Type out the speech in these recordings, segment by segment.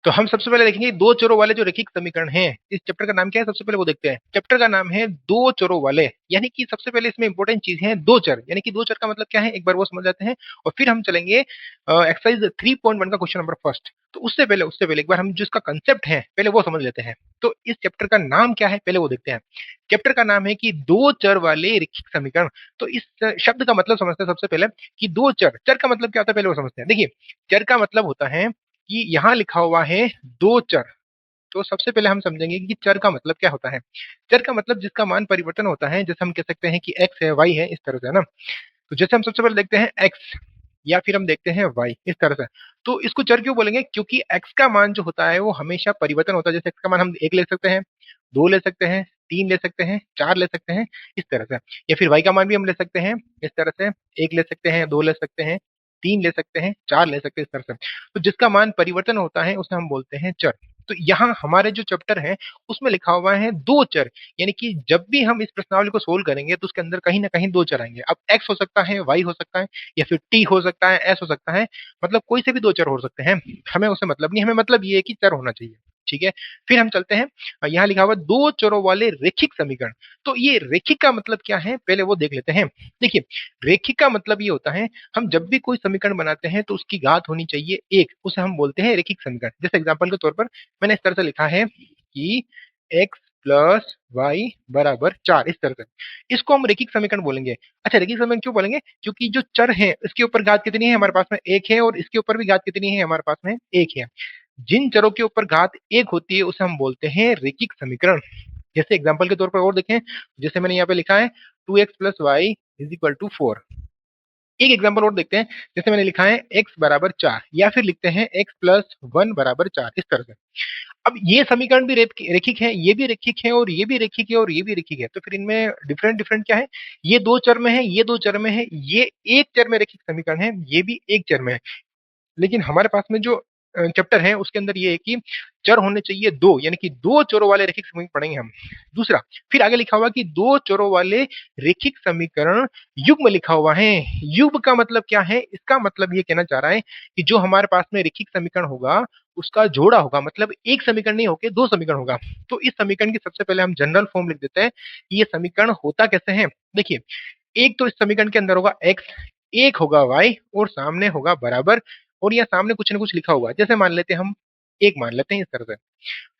तो हम सबसे पहले देखेंगे दो चरों वाले जो रैखिक समीकरण हैं। इस चैप्टर का नाम क्या है, सबसे पहले वो देखते हैं। चैप्टर का नाम है दो चरों वाले, यानी कि सबसे पहले इसमें इंपॉर्टेंट चीज है दो चर, यानी कि दो चर का मतलब क्या है एक बार वो समझ जाते हैं, और फिर हम चलेंगे एक्सरसाइज 3.1 का क्वेश्चन नंबर फर्स्ट। तो उससे पहले एक बार हम जो इसका कंसेप्ट है पहले वो समझ लेते हैं। तो इस चैप्टर का नाम क्या है पहले वो देखते हैं। चैप्टर का नाम है कि दो चर वाले रैखिक समीकरण। तो इस शब्द का मतलब समझते हैं सबसे पहले कि दो चर, चर का मतलब क्या होता है पहले वो समझते हैं। देखिए, चर का मतलब होता है कि यहाँ लिखा हुआ है दो चर। तो सबसे पहले हम समझेंगे कि चर का मतलब क्या होता है। चर का मतलब जिसका मान परिवर्तन होता है, जैसे हम कह सकते हैं कि x है, y है, इस तरह से, है ना। तो जैसे हम सबसे पहले देखते हैं x, या फिर हम देखते हैं y, इस तरह से। तो इसको चर क्यों बोलेंगे, क्योंकि x का मान जो होता है वो हमेशा परिवर्तन होता है। जैसे x का मान हम एक ले सकते हैं, दो ले सकते हैं, तीन ले सकते हैं, चार ले सकते हैं, इस तरह से। या फिर y का मान भी हम ले सकते हैं इस तरह से, एक ले सकते हैं, दो ले सकते हैं, तीन ले सकते हैं, चार ले सकते हैं, इस तरह से। तो जिसका मान परिवर्तन होता है उसे हम बोलते हैं चर। तो यहाँ हमारे जो चैप्टर है उसमें लिखा हुआ है दो चर, यानी कि जब भी हम इस प्रश्नावली को सोल्व करेंगे तो उसके अंदर कहीं ना कहीं दो चर आएंगे। अब x हो सकता है, y हो सकता है, या फिर t हो सकता है, s हो सकता है, मतलब कोई से भी दो चर हो सकते हैं। हमें उससे मतलब नहीं, हमें मतलब ये है कि चर होना चाहिए। ठीक है, फिर हम चलते हैं। यहाँ लिखा हुआ दो चरों वाले रैखिक समीकरण। तो ये रैखिक का मतलब क्या है पहले वो देख लेते हैं। देखिए, रैखिक का मतलब ये होता है, हम जब भी कोई समीकरण बनाते हैं तो उसकी घात होनी चाहिए एक, उसे हम बोलते हैं रैखिक समीकरण। जैसे एग्जांपल के तौर पर मैंने इस तरह से लिखा है कि x प्लस वाई बराबर चार, इस तरह से। इसको हम रैखिक समीकरण बोलेंगे। अच्छा, रैखिक समीकरण क्यों बोलेंगे, क्योंकि जो चर है इसके ऊपर घात कितनी है हमारे पास में एक है, और इसके ऊपर भी घात कितनी है हमारे पास में एक है। जिन चरों के ऊपर घात एक होती है उसे हम बोलते हैं रैखिक समीकरण। जैसे एग्जांपल के तौर पर और देखें, जैसे मैंने यहाँ पे लिखा है 2x plus Y is equal to 4। एक एग्जांपल और देखते हैं, जैसे मैंने लिखा है x बराबर चार, या फिर लिखते हैं x प्लस वन बराबर चार, इस तरह से। अब ये समीकरण भी रैखिक है, ये भी रैखिक है, और ये भी रैखिक है, और ये भी रैखिक है। तो फिर इनमें डिफरेंट डिफरेंट क्या है, ये दो चर में है, ये दो चर में है, ये एक चर में रैखिक समीकरण है, ये भी एक चर में है। लेकिन हमारे पास में जो चैप्टर है उसके अंदर ये है कि चर होने चाहिए दो, यानी कि दो चरों वाले रैखिक समीकरण पढ़ेंगे हम। दूसरा, फिर आगे लिखा हुआ कि दो चरों वाले रैखिक समीकरण युग्म लिखा हुआ है। युग्म का मतलब क्या है, इसका मतलब ये कहना चाह रहा है कि जो हमारे पास में रैखिक समीकरण होगा उसका जोड़ा होगा, मतलब एक समीकरण नहीं होके दो समीकरण होगा। तो इस समीकरण की सबसे पहले हम जनरल फॉर्म लिख देते हैं कि ये समीकरण होता कैसे है। देखिए, एक तो इस समीकरण के अंदर होगा x, एक होगा y, और सामने होगा बराबर, और यहाँ सामने कुछ ना कुछ लिखा हुआ है। जैसे मान लेते हैं हम एक मान लेते हैं इस तरह से।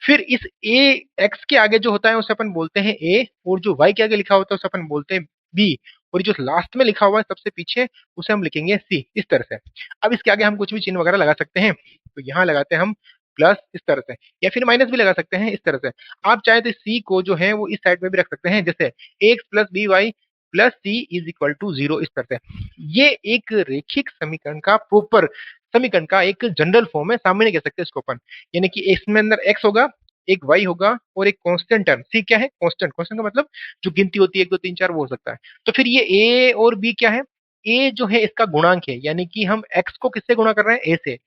फिर इस a, x के आगे जो होता है उसे अपन बोलते हैं a, और जो y के आगे लिखा होता है उसे अपन बोलते हैं b, और जो लास्ट में लिखा हुआ है सबसे पीछे उसे हम लिखेंगे c, इस तरह से। अब इसके आगे हम कुछ भी चिन्ह वगैरह लगा सकते हैं। तो यहाँ लगाते हैं हम प्लस, इस तरह से, या फिर माइनस भी लगा सकते हैं इस तरह से। आप चाहे तो सी को जो है वो इस साइड में भी रख सकते हैं, जैसे X plus B Y plus C is equal to zero, इस तरह से। ये एक रैखिक समीकरण का प्रॉपर समीकरण का एक जनरल फॉर्म है, सामने कह सकते हैं इसको अपन। यानी कि इसमें अंदर एक्स होगा, एक वाई होगा, और एक कांस्टेंट टर्म सी। क्या है कांस्टेंट, कांस्टेंट का मतलब जो गिनती होती है एक दो तीन चार, वो हो सकता है। तो फिर ये ए और बी क्या है, ए जो है इसका गुणांक है, यानी कि हम एक्स को किससे गुणा कर रहे हैं, ए से,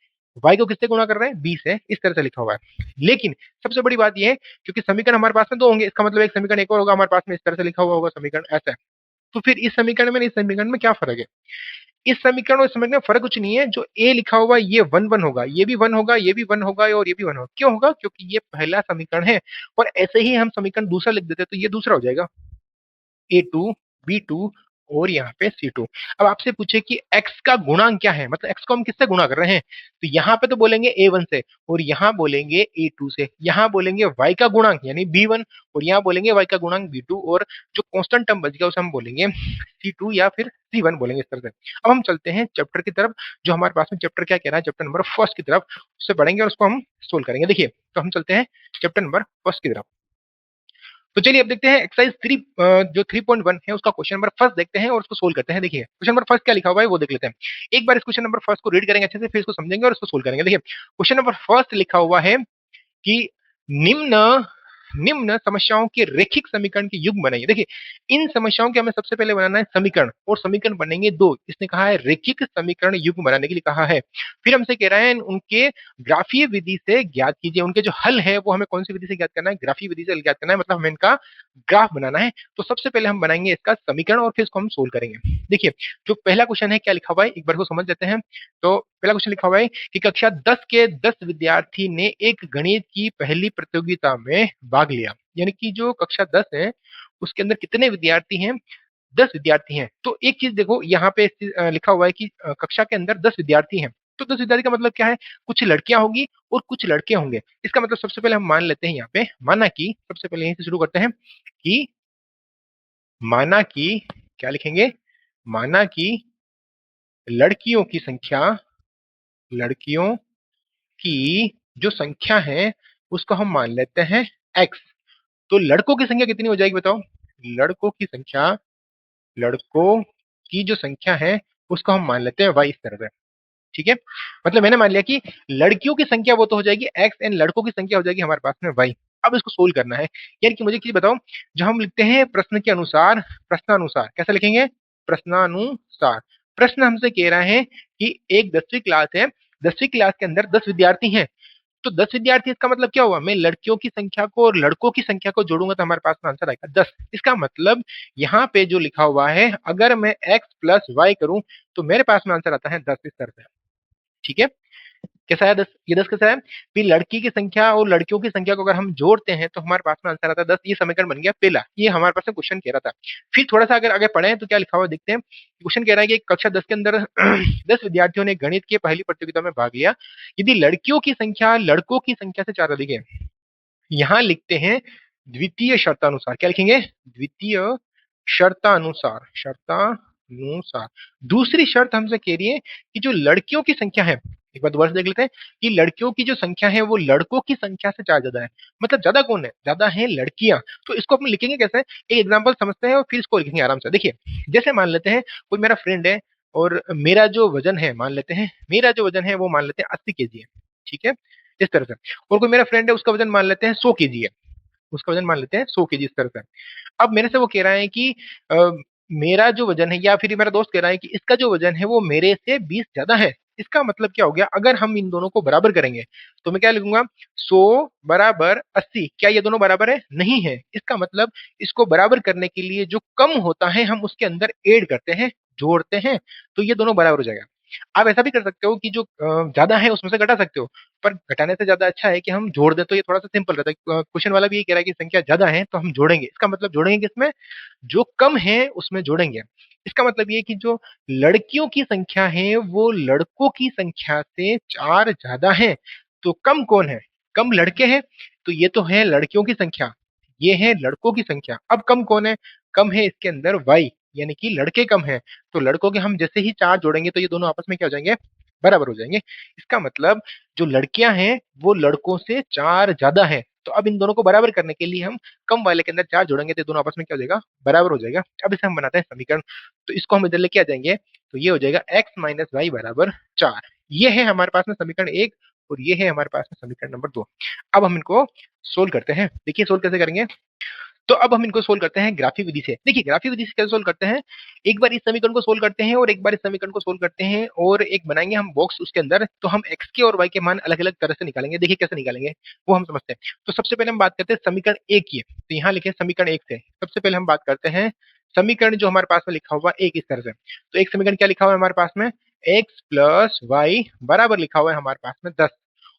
वाई को किससे गुणा कर रहे हैं, बी से, इस तरह से लिखा हुआ है। लेकिन सबसे बड़ी बात यह है, क्योंकि समीकरण हमारे पास में दो होंगे, इसका मतलब एक समीकरण एक और होगा हमारे पास में, इस तरह से लिखा हुआ होगा समीकरण, ऐसा है। तो फिर इस समीकरण में इस समीकरण में क्या फर्क है, इस समीकरण और इस समीकरण में फर्क कुछ नहीं है। जो ए लिखा हुआ है ये वन वन होगा, ये भी वन होगा, ये भी वन होगा, और ये भी वन होगा। क्यों होगा, क्योंकि ये पहला समीकरण है, और ऐसे ही हम समीकरण दूसरा लिख देते तो ये दूसरा हो जाएगा, A2 B2 और यहाँ पे C2। अब आपसे पूछे कि x का गुणांक क्या है, मतलब x को हम किससे गुणा कर रहे हैं, तो यहाँ पे तो बोलेंगे A1 से, और यहाँ बोलेंगे A2 से। यहाँ बोलेंगे y का गुणांक यानी B1, और यहाँ बोलेंगे y का गुणांक B2, और जो कांस्टेंट टर्म बच गया उसे हम बोलेंगे C2 या फिर C1 बोलेंगे, इस तरह से। अब हम चलते हैं चैप्टर की तरफ। जो हमारे पास में चैप्टर क्या कह रहा है, चैप्टर नंबर फर्स्ट की तरफ, उससे पढ़ेंगे और उसको हम सोल्व करेंगे। देखिए, तो हम चलते हैं चैप्टर नंबर फर्स्ट की तरफ। तो चलिए अब देखते हैं एक्सरसाइज 3 जो 3.1 है उसका क्वेश्चन नंबर फर्स्ट देखते हैं और उसको सोल्व करते हैं। देखिए, क्वेश्चन नंबर फर्स्ट क्या लिखा हुआ है वो देख लेते हैं। एक बार इस क्वेश्चन नंबर फर्स्ट को रीड करेंगे अच्छे से, फिर इसको समझेंगे और इसको सोल्व करेंगे। देखिए, क्वेश्चन नंबर फर्स्ट लिखा हुआ है कि निम्न निम्न समस्याओं के रेखिक समीकरण के युग्म बनाइए। देखिए, इन समस्याओं के हमें सबसे पहले बनाना है समीकरण, और समीकरण बनेंगे दो। इसने कहा है रेखिक समीकरण युग्म बनाने के लिए कहा है। फिर हमसे कह रहे हैं उनके ग्राफीय विधि से ज्ञात कीजिए। उनके जो हल है वो हमें कौन सी विधि से ज्ञात करना है? ग्राफीय विधि से ज्ञात करना है, मतलब हमें इनका ग्राफ बनाना है। तो सबसे पहले हम बनाएंगे इसका समीकरण और फिर इसको हम सोल्व करेंगे। देखिए, जो पहला क्वेश्चन है क्या लिखा हुआ है एक बार को समझ लेते हैं। तो पहला क्वेश्चन लिखा हुआ है कि कक्षा 10 के 10 विद्यार्थी ने एक गणित की पहली प्रतियोगिता में भाग लिया। यानी कि जो कक्षा 10 है उसके अंदर कितने विद्यार्थी हैं? 10 विद्यार्थी हैं। तो एक चीज देखो यहाँ पे लिखा हुआ है कि कक्षा के अंदर 10 विद्यार्थी हैं। तो 10 विद्यार्थी का मतलब क्या है? कुछ लड़कियां होंगी और कुछ लड़के होंगे। इसका मतलब सबसे पहले हम मान लेते हैं यहाँ पे, माना कि सबसे पहले यहीं से शुरू करते हैं कि माना कि क्या लिखेंगे? माना कि लड़कियों की संख्या, लड़कियों की जो संख्या है उसको हम मान लेते हैं x। तो लड़कों की संख्या कितनी हो जाएगी बताओ? लड़कों की संख्या, लड़कों की जो संख्या है उसको हम मान लेते हैं y इस तरह से। ठीक है, मतलब मैंने मान लिया कि लड़कियों की संख्या वो तो हो जाएगी x एंड लड़कों की संख्या हो जाएगी हमारे पास में y। अब इसको सोल्व करना है। यानी कि मुझे एक चीज बताओ, जो हम लिखते हैं प्रश्न के अनुसार, प्रश्नानुसार कैसे लिखेंगे? प्रश्नानुसार। प्रश्न हमसे कह रहा है कि एक 10वीं क्लास है, 10वीं क्लास के अंदर 10 विद्यार्थी हैं। तो 10 विद्यार्थी इसका मतलब क्या हुआ? मैं लड़कियों की संख्या को और लड़कों की संख्या को जोड़ूंगा तो हमारे पास में आंसर आएगा 10। इसका मतलब यहाँ पे जो लिखा हुआ है अगर मैं x प्लस वाई करूं तो मेरे पास में आंसर आता है 10 इस तरह से। ठीक है, कैसा है 10? ये 10 कैसा है? फिर लड़की की संख्या और लड़कियों की संख्या को अगर हम जोड़ते हैं तो हमारे पास में आंसर आता है 10। ये समीकरण बन गया पहला। ये हमारे पास में क्वेश्चन कह रहा था। फिर थोड़ा सा अगर आगे पढ़े तो क्या लिखा हुआ देखते हैं। क्वेश्चन कह रहा है कि कक्षा 10 के अंदर 10 विद्यार्थियों ने गणित की पहली प्रतियोगिता में भाग लिया। यदि लड़कियों की संख्या लड़कों की संख्या से 4 अधिक है, यहां लिखते हैं द्वितीय शर्तानुसार। क्या लिखेंगे? द्वितीय शर्तानुसार, शर्तानुसार। दूसरी शर्त हमसे कह रही है कि जो लड़कियों की संख्या है, एक बार दोबारा से देख लेते हैं कि लड़कियों की जो संख्या है वो लड़कों की संख्या से 4 ज्यादा है। मतलब ज्यादा कौन है? ज्यादा है लड़कियां। तो इसको अपन लिखेंगे कैसे? एक एग्जांपल समझते हैं और फिर इसको लिखेंगे आराम से। देखिए, जैसे मान लेते हैं कोई मेरा फ्रेंड है और मेरा जो वजन है, मान लेते हैं मेरा जो वजन है वो मान लेते हैं 80 kg है। ठीक है, इस तरह से। और कोई मेरा फ्रेंड है उसका वजन मान लेते हैं 100 kg है, उसका वजन मान लेते हैं 100 kg इस तरह से। अब मेरे से वो कह रहा है कि मेरा जो वजन है, या फिर मेरा दोस्त कह रहा है कि इसका जो वजन है वो मेरे से 20 ज्यादा है। इसका मतलब क्या हो गया? अगर हम इन दोनों को बराबर करेंगे तो मैं क्या लिखूंगा? 100 बराबर 80। क्या ये दोनों बराबर है? नहीं है। इसका मतलब इसको बराबर करने के लिए जो कम होता है हम उसके अंदर ऐड करते हैं, जोड़ते हैं, तो ये दोनों बराबर हो जाएगा। आप ऐसा भी कर सकते हो कि जो ज्यादा है उसमें से घटा सकते हो, पर घटाने से ज्यादा अच्छा है कि हम जोड़ दें, तो ये थोड़ा सा सिंपल रहता है। क्वेश्चन वाला भी ये कह रहा है कि संख्या ज्यादा है तो हम जोड़ेंगे। इसका मतलब जोड़ेंगे किसमें? जो कम है उसमें जोड़ेंगे। इसका मतलब ये कि जो लड़कियों की संख्या है वो लड़कों की संख्या से 4 ज्यादा है। तो कम कौन है? कम लड़के हैं। तो ये तो है लड़कियों की संख्या, ये है लड़कों की संख्या। अब कम कौन है? कम है इसके अंदर वाई, यानी कि लड़के कम है। तो लड़कों के हम जैसे ही 4 जोड़ेंगे तो ये दोनों आपस में क्या हो जाएंगे? बराबर हो जाएंगे। इसका मतलब जो लड़कियां हैं वो लड़कों से 4 ज्यादा है। तो अब इन दोनों को बराबर करने के लिए हम कम वाले के अंदर 4 जोड़ेंगे तो दोनों आपस में क्या हो जाएगा? बराबर हो जाएगा। अब इसे हम बनाते हैं समीकरण। तो इसको हम इधर लेके आ जाएंगे तो ये हो जाएगा x माइनस वाई बराबर 4। ये है हमारे पास में समीकरण 1 और ये है हमारे पास में समीकरण नंबर 2। अब हम इनको सोल्व करते हैं। देखिए सोल्व कैसे करेंगे। तो अब हम इनको सोल्व करते हैं ग्राफिक विधि से। देखिए ग्राफिक विधि से कैसे सोल्व करते हैं, एक बार इस समीकरण को सोल्व करते हैं और एक बार इस समीकरण को सोल्व करते हैं और एक बनाएंगे हम बॉक्स उसके अंदर। तो हम x के और y के मान अलग अलग तरह से निकालेंगे। देखिए कैसे निकालेंगे वो हम समझते हैं। तो सबसे पहले हम बात करते हैं समीकरण एक की। तो यहाँ लिखे समीकरण एक से सबसे पहले हम बात करते हैं समीकरण जो हमारे पास में लिखा हुआ एक इस तरह से। तो एक समीकरण क्या लिखा हुआ है हमारे पास में? x प्लस वाई बराबर लिखा हुआ है हमारे पास में 10।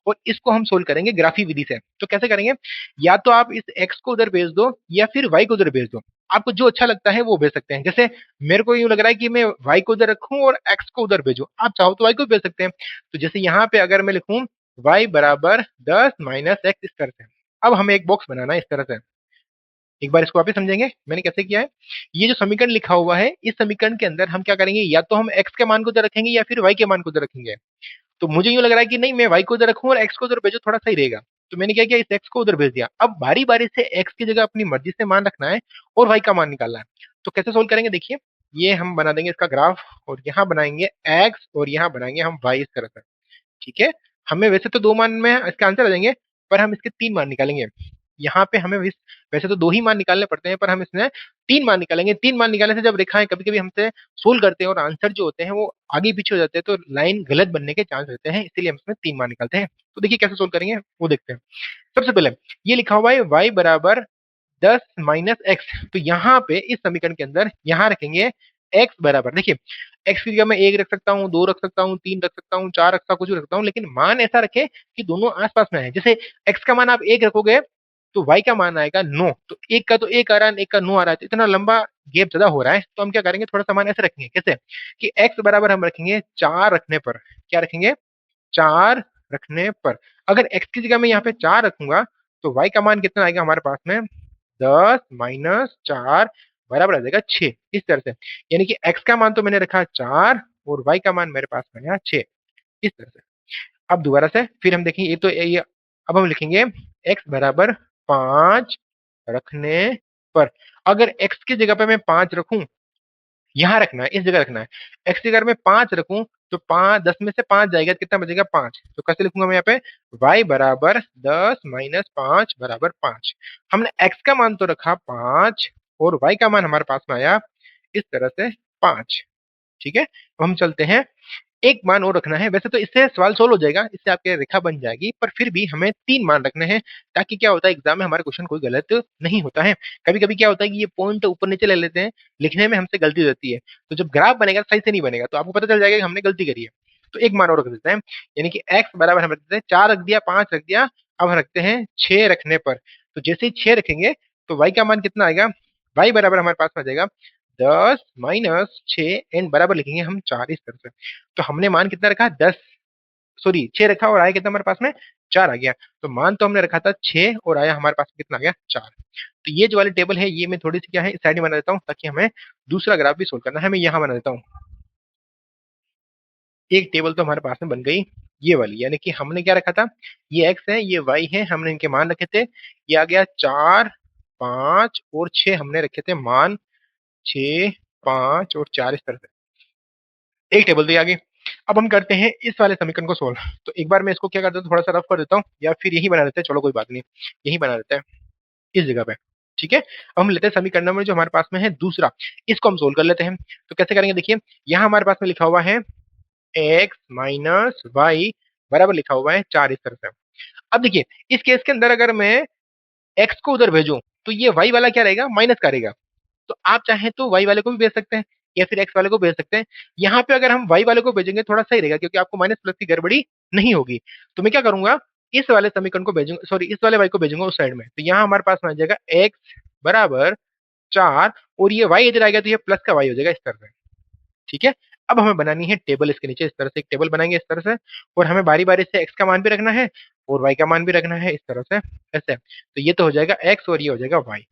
और इसको हम सोल्व करेंगे ग्राफी विधि से। तो कैसे करेंगे? या तो आप इस x को उधर भेज दो या फिर y को उधर भेज दो। आपको जो अच्छा लगता है वो भेज सकते हैं। जैसे मेरे को यूं लग रहा है कि मैं y को उधर रखूं और x को उधर भेजूं, आप चाहो तो y को भेज सकते हैं। तो जैसे यहाँ पे अगर मैं लिखूं y बराबर 10 माइनस एक्स इस तरह से। अब हमें एक बॉक्स बनाना है इस तरह से। एक बार इसको वापस समझेंगे मैंने कैसे किया है। ये जो समीकरण लिखा हुआ है इस समीकरण के अंदर हम क्या करेंगे, या तो हम x के मान को उधर रखेंगे या फिर y के मान को उधर रखेंगे। तो मुझे यूं लग रहा है कि नहीं मैं y को उधर रखूं और x को उधर भेजो, थोड़ा सही रहेगा। तो मैंने क्या किया, इस x को उधर भेज दिया। अब बारी बारी से x की जगह अपनी मर्जी से मान रखना है और y का मान निकालना है। तो कैसे सोल्व करेंगे देखिए, ये हम बना देंगे इसका ग्राफ और यहाँ बनाएंगे x और यहाँ बनाएंगे हम y इस तरह से। ठीक है, हमें वैसे तो 2 मान में इसका आंसर आ जाएंगे पर हम इसके 3 मान निकालेंगे। यहाँ पे हमें वैसे तो 2 ही मान निकालने पड़ते हैं, पर हम इसमें 3 मान निकालेंगे। 3 मान निकालने से जब रेखाएं कभी-कभी हमसे सोल्व करते हैं और आंसर जो होते हैं वो आगे पीछे हो जाते हैं, तो लाइन गलत बनने के चांस रहते हैं, इसीलिए हम इसमें 3 मान निकालते हैं। तो देखिए कैसे सोल्व करेंगे वो देखते हैं। सबसे पहले ये लिखा हुआ है y बराबर 10 माइनस एक्स, तो यहाँ पे इस समीकरण के अंदर यहाँ रखेंगे x बराबर, देखिए x की जगह मैं 1 रख सकता हूँ, 2 रख सकता हूँ, 3 रख सकता हूँ, 4 रख सकता हूँ, कुछ भी रख सकता हूँ, लेकिन मान ऐसा रखे कि दोनों आसपास में है। जैसे x का मान आप 1 रखोगे तो y का मान आएगा 9, तो 1 का तो 1 आ रहा है, 1 का 9 आ रहा है, तो इतना लंबा गैप ज्यादा हो रहा है, तो हम क्या करेंगे, थोड़ा सा मान ऐसे रखेंगे, कैसे कि x बराबर हम रखेंगे 4 रखने पर, क्या रखेंगे, 4 रखने पर। अगर x की जगह मैं यहाँ पे 4 रखूंगा तो y का मान कितना आएगा हमारे पास में, 10 माइनस 4 बराबर आ जाएगा 6, इस तरह से। यानी कि x का मान तो मैंने रखा 4 और y का मान मेरे पास में आया 6, इस तरह से। अब दोबारा से फिर हम देखेंगे, ये तो ये, अब हम लिखेंगे x बराबर 5 रखने पर। अगर x की जगह पे मैं 5 रखूं, यहाँ रखना है, इस जगह रखना है, x की जगह मैं 5 रखूं तो 5, 10 में से 5 जाएगा तो कितना बचेगा, 5। तो कैसे लिखूंगा मैं यहाँ पे, y बराबर 10 माइनस 5 बराबर 5। हमने x का मान तो रखा 5 और y का मान हमारे पास में आया इस तरह से 5। ठीक है, अब हम चलते हैं, एक मान और रखना है। वैसे तो इससे सवाल सोल्व हो जाएगा, इससे आपके रेखा बन जाएगी, पर फिर भी हमें 3 मान रखने हैं, ताकि क्या होता है एग्जाम में हमारे क्वेश्चन कोई गलत नहीं होता है। कभी कभी क्या होता है कि ये पॉइंट ऊपर नीचे ले लेते हैं, लिखने में हमसे गलती हो जाती है, तो जब ग्राफ बनेगा सही से नहीं बनेगा, तो आपको पता चल जाएगा कि हमने गलती करी है। तो एक मान और रख देते हैं, यानी कि x बराबर हम रख देते हैं 4 रख दिया, 5 रख दिया, अब हम रखते हैं 6 रखने पर। तो जैसे ही 6 रखेंगे तो y का मान कितना आएगा, y बराबर हमारे पास में आ जाएगा 10 माइनस 6 एंड बराबर लिखेंगे हम 4, इस तरह से। तो हमने मान कितना रखा, 10, सॉरी 6 रखा और आया कितना हमारे पास में, 4 आ गया। तो मान तो हमने रखा था 6 और आया हमारे पास में कितना आ गया, 4। तो ये जो वाली टेबल है ये मैं थोड़ी सी क्या है साइड में बना देता हूँ, ताकि हमें दूसरा ग्राफ भी सोल्व करना है। मैं यहाँ बना देता हूँ, एक टेबल तो हमारे पास में बन गई ये वाली, यानी कि हमने क्या रखा था, ये x है, ये y है, हमने इनके मान रखे थे, ये आ गया 4, 5 और 6 हमने रखे थे मान, 6, 5 और 4, इस तरह से एक टेबल दी आगे। अब हम करते हैं इस वाले समीकरण को सोल्व। तो एक बार मैं इसको क्या करता हूँ, थोड़ा सा रफ कर देता हूँ, या फिर यही बना देते हैं, चलो कोई बात नहीं, यही बना देते हैं इस जगह पे। ठीक है, अब हम लेते हैं समीकरण नंबर जो हमारे पास में है दूसरा, इसको हम सोल्व कर लेते हैं। तो कैसे करेंगे, देखिए यहाँ हमारे पास में लिखा हुआ है एक्स माइनस वाई बराबर लिखा हुआ है 4, इस तरह से। अब देखिए इस केस के अंदर अगर मैं एक्स को उधर भेजूं तो ये वाई वाला क्या रहेगा, माइनस करेगा। तो आप चाहें तो वाई वाले को भी भेज सकते हैं या फिर एक्स वाले को भेज सकते हैं। यहाँ पे अगर हम वाई वाले को भेजेंगे थोड़ा सही रहेगा, क्योंकि आपको माइनस प्लस की गड़बड़ी नहीं होगी। तो मैं क्या करूंगा, इस वाले समीकरण को भेजूंगा, सॉरी इस वाले वाई को भेजूंगा उस साइड में, तो यहाँ हमारे पास में आ जाएगा एक्स बराबर 4 और ये वाई इधर आएगा तो ये प्लस का वाई हो जाएगा इस तरह से। ठीक है, अब हमें बनानी है टेबल, इसके नीचे इस तरह से एक टेबल बनाएंगे इस तरह से, और हमें बारी बारी से एक्स का मान भी रखना है और वाई का मान भी रखना है इस तरह से, ऐसे। तो ये तो हो जाएगा एक्स और ये हो जाएगा वाई।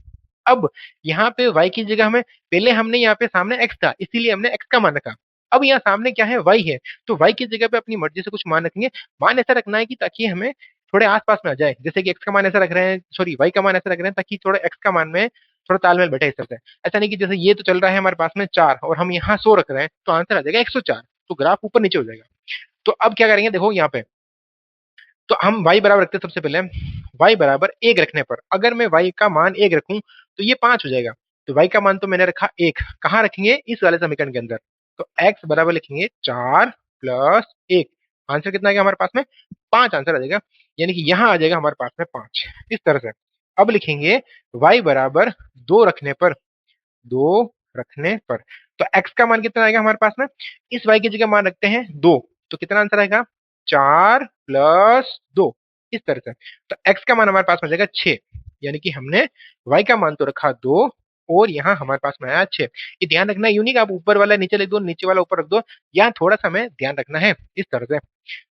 अब यहाँ पे y की जगह हमें, पहले हमने यहाँ पे सामने x था इसीलिए हमने x का मान रखा, अब यहाँ सामने क्या है, y है, तो y की जगह पे अपनी मर्जी से कुछ मान रखेंगे। मान ऐसा रखना है कि ताकि हमें थोड़े आसपास में आ जाए, जैसे कि x का मान ऐसा रख रहे हैं, सॉरी y का मान ऐसा रख रहे हैं ताकि थोड़ा x का मान में थोड़ा तालमेल बैठे इस तरह से। ऐसा नहीं कि जैसे ये तो चल रहा है हमारे पास में 4 और हम यहाँ 100 रख रहे हैं तो आंसर आ जाएगा 104, तो ग्राफ ऊपर नीचे हो जाएगा। तो अब क्या करेंगे, देखो यहाँ पे तो हम y बराबर रखते हैं, सबसे पहले y बराबर 1 रखने पर, अगर मैं y का मान 1 रखूं तो ये 5 हो जाएगा। तो y का मान तो मैंने रखा 1, कहाँ रखेंगे, इस वाले समीकरण के अंदर। तो x बराबर लिखेंगे 4 प्लस 1, आंसर कितना आएगा हमारे पास में, 5 आंसर आ जाएगा, यानी कि यहाँ आ जाएगा हमारे पास में 5, इस तरह से। अब लिखेंगे y बराबर 2 रखने पर, 2 रखने पर, तो x का मान कितना आएगा हमारे पास में, इस y की जगह मान रखते हैं 2, तो कितना आंसर आएगा, 4 प्लस 2, इस तरह से। तो x का मान हमारे पास में आ जाएगा 6, यानी कि हमने y का मान तो रखा 2 और यहाँ हमारे पास में आया 6। ये ध्यान रखना है, यूं नहीं कि आप ऊपर वाला नीचे लिख दो, नीचे वाला ऊपर रख दो, यहाँ थोड़ा सा हमें ध्यान रखना है इस तरह से।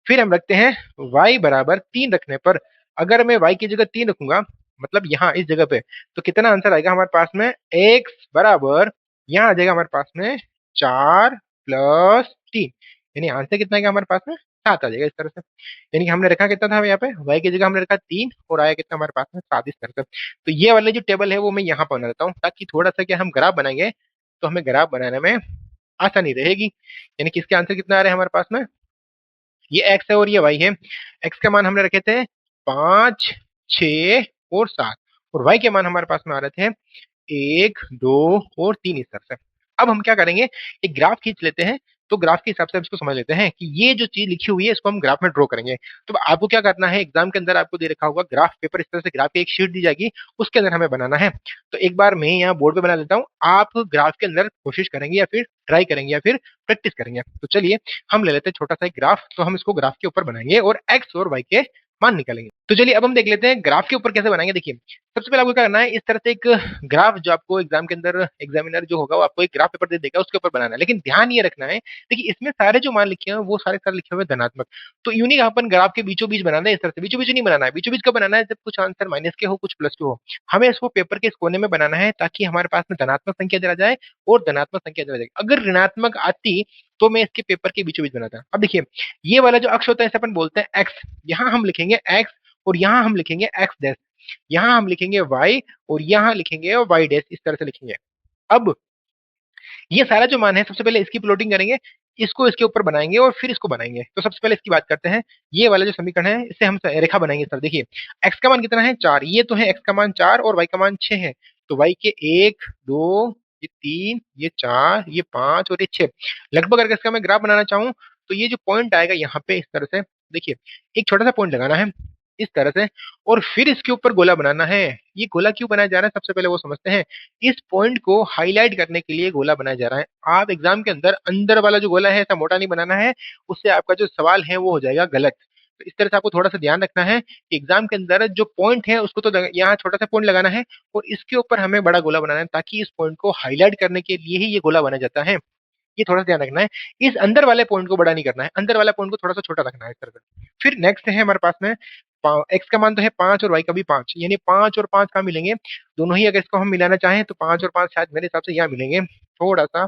फिर हम रखते हैं y बराबर 3 रखने पर, अगर मैं y की जगह 3 रखूंगा, मतलब यहाँ इस जगह पे, तो कितना आंसर आएगा हमारे पास में, x बराबर यहाँ आ जाएगा हमारे पास में 4 प्लस 3, यानी आंसर कितना आएगा हमारे पास में, 7 आ जाएगा इस तरह से। यानी कि हमने रखा कितना था यहाँ पे, y की जगह हमने रखा 3 और आया कितना हमारे पास में 7, इस तरह से। तो ये वाली जो टेबल है वो मैं यहाँ पर बना देता हूँ, ताकि थोड़ा सा क्या हम ग्राफ बनाएंगे तो हमें ग्राफ बनाने में आसानी रहेगी। यानी कि इसके आंसर कितना आ रहा है हमारे पास में, ये x है और ये y है। x का मान हमने रखे थे 5, 6 और 7, और y के मान हमारे पास में आ रहे थे 1, 2 और 3 इस तरह से। अब हम क्या करेंगे, एक ग्राफ खींच लेते हैं, तो ग्राफ के हिसाब से हम इसको समझ लेते हैं कि ये जो चीज लिखी हुई है इसको हम ग्राफ में ड्रॉ करेंगे। तो आपको क्या करना है, एग्जाम के अंदर आपको दे रखा होगा ग्राफ पेपर, इस तरह से ग्राफ की एक शीट दी जाएगी, उसके अंदर हमें बनाना है। तो एक बार मैं यहाँ बोर्ड पे बना देता हूँ, आप ग्राफ के अंदर कोशिश करेंगे या फिर ट्राई करेंगे या फिर प्रैक्टिस करेंगे। तो चलिए हम ले लेते हैं छोटा सा एक ग्राफ, तो हम इसको ग्राफ के ऊपर बनाएंगे और एक्स और वाई के मान निकालेंगे। तो चलिए अब हम देख लेते हैं ग्राफ के ऊपर कैसे बनाएंगे। देखिए सबसे पहले आपको क्या करना है, इस तरह से एक ग्राफ, जो आपको एग्जाम के अंदर एग्जामिनर जो होगा वो आपको एक ग्राफ पेपर दे देगा, उसके ऊपर बनाना है। लेकिन ध्यान ये रखना है, देखिए इसमें सारे जो मान लिखे हैं वो सारे सारे लिखे हुए हैं धनात्मक। तो यूं नहीं अपन ग्राफ के बीचों बीच बनाना है, इस तरह से बीचों बीच नहीं बनाना है। बीचों बीच कब बनाना है, जब कुछ आंसर माइनस के हो कुछ प्लस के हो। हमें इसको पेपर के इस कोने में बनाना है ताकि हमारे पास में धनात्मक संख्या चला जाए और धनात्मक संख्या चला जाए। अगर ऋणात्मक आती तो मैं इसके पेपर के बीचों बीच बनाता। अब देखिए ये वाला जो अक्ष होता है इसे अपन बोलते हैं एक्स, यहाँ हम लिखेंगे एक्स और यहाँ हम लिखेंगे एक्स डैश, यहाँ हम लिखेंगे y और यहाँ लिखेंगे y डैश, इस तरह से लिखेंगे। अब ये सारा जो मान है सबसे पहले इसकी प्लॉटिंग करेंगे, इसको इसके ऊपर बनाएंगे और फिर इसको बनाएंगे। तो सबसे पहले इसकी बात करते हैं, ये वाला जो समीकरण है इससे हम रेखा बनाएंगे सर। देखिए x का मान कितना है 4, ये तो है x का मान 4 और y का मान 6 है। तो y के 1, 2, ये 3, ये 4, ये 5 और ये 6, लगभग अगर इसका मैं ग्राफ बनाना चाहूँ तो ये जो पॉइंट आएगा यहाँ पे इस तरह से, देखिए एक छोटा सा पॉइंट लगाना है इस तरह से, और फिर इसके ऊपर गोला बनाना है। ये गोला क्यों बनाया जा रहा है सबसे पहले वो समझते हैं। इस पॉइंट को हाईलाइट करने के लिए गोला बनाया जा रहा है। आप एग्जाम के अंदर अंदर वाला जो गोला है ऐसा मोटा नहीं बनाना है, उससे आपका जो सवाल है वो हो जाएगा गलत। तो इस तरह से आपको थोड़ा सा ध्यान रखना है कि एग्जाम के अंदर जो पॉइंट है उसको तो यहाँ छोटा सा पॉइंट लगाना है और इसके ऊपर हमें बड़ा गोला बनाना है, ताकि इस पॉइंट को हाईलाइट करने के लिए ही ये गोला बना जाता है। ये थोड़ा सा ध्यान रखना है, इस अंदर वाले पॉइंट को बड़ा नहीं करना है, अंदर वाला पॉइंट को थोड़ा सा छोटा रखना है इस तरह से। फिर नेक्स्ट है हमारे पास में एक्स का मान तो है 5 और वाई का भी 5, यानी 5 और 5 कहाँ मिलेंगे, दोनों ही अगर इसको हम मिलाना चाहें तो 5 और 5 शायद मेरे हिसाब से यहाँ मिलेंगे। थोड़ा सा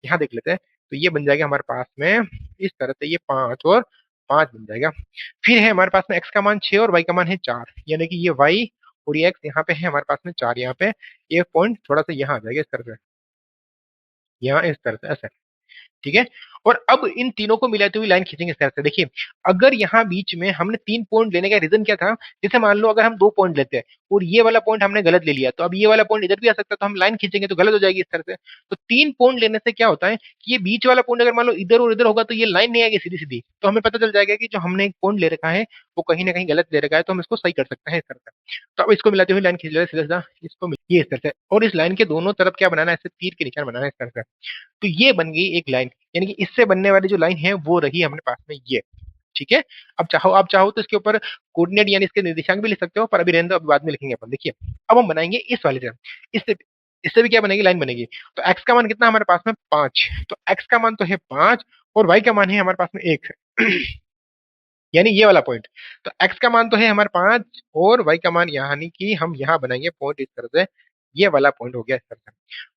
यहाँ देख लेते हैं, तो ये बन जाएगा हमारे पास में इस तरह से, ये 5 और 5 बन जाएगा। फिर है हमारे पास में एक्स का मान 6 और वाई का मान है 4, यानी कि ये वाई और ये एक्स यहाँ पे है हमारे पास में 4, यहाँ पे ये पॉइंट थोड़ा सा यहाँ आ जाएगा इस तरह से, यहाँ इस तरह से ऐसे, ठीक है। और अब इन तीनों को मिलाते हुए लाइन खींचेंगे इस तरह से। देखिए अगर यहाँ बीच में हमने 3 पॉइंट लेने का रीजन क्या था, जैसे मान लो अगर हम 2 पॉइंट लेते हैं और ये वाला पॉइंट हमने गलत ले लिया, तो अब ये वाला पॉइंट इधर भी आ सकता है, तो हम लाइन खींचेंगे तो गलत हो जाएगी इस तरह से। तो 3 पॉइंट लेने से क्या होता है कि ये बीच वाला पॉइंट अगर मान लो इधर और इधर होगा तो ये लाइन नहीं आएगी सीधी सीधी, तो हमें पता चल जाएगा कि जो हमने एक पॉइंट ले रखा है वो कहीं ना कहीं गलत ले रखा है, तो हम इसको सही कर सकते हैं इस तरह से। तो अब इसको मिलाते हुए लाइन खींच लेते सीधा सीधा, इसको ये इस तरह से, और इस लाइन के दोनों तरफ क्या बनाना है, ऐसे तीर के निशान बनाना है इस तरह से। तो ये बन गई एक लाइन, यानी कि इससे बनने वाली जो लाइन है वो रही हमारे पास में ये, ठीक है। अब चाहो आप चाहो तो इसके ऊपर कोऑर्डिनेट यानी इसके निर्देशांक भी लिख सकते हो, पर अभी रहने दो, अभी बाद में लिखेंगे अपन। देखिए अब हम बनाएंगे इस वाले से, इससे इससे भी क्या बनेगी, लाइन बनेगी। तो x का मान कितना हमारे पास में 5, तो x का मान तो है 5 और y का मान है हमारे पास में 1 यानी ये वाला पॉइंट। तो x का मान तो है हमारे 5 और y का मान यानी कि हम यहाँ बनाएंगे पॉइंट इस तरह से, ये वाला पॉइंट हो गया इस तरह से।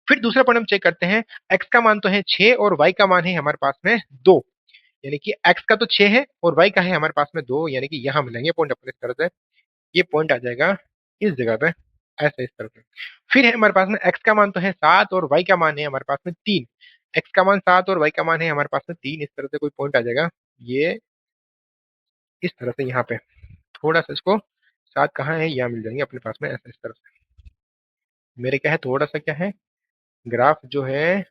फिर दूसरा पॉइंट हम चेक करते हैं, x का मान तो है 6 और y का मान है हमारे पास में 2, यानी कि x का तो 6 है और y का है हमारे पास में 2, यानी कि यहाँ मिलेंगे पॉइंट अपने इस तरह से, ये पॉइंट आ जाएगा इस जगह पे ऐसे इस तरह से। फिर है हमारे पास में x का मान तो है 7 और y का मान है हमारे पास में 3, x का मान 7 और y का मान है हमारे पास में 3, इस तरह से कोई पॉइंट आ जाएगा ये इस तरह से। यहाँ पे थोड़ा सा इसको 7 कहाँ है, यहाँ मिल जाएंगे अपने पास में ऐसे इस तरह से। मेरे क्या है थोड़ा सा क्या है, ग्राफ जो है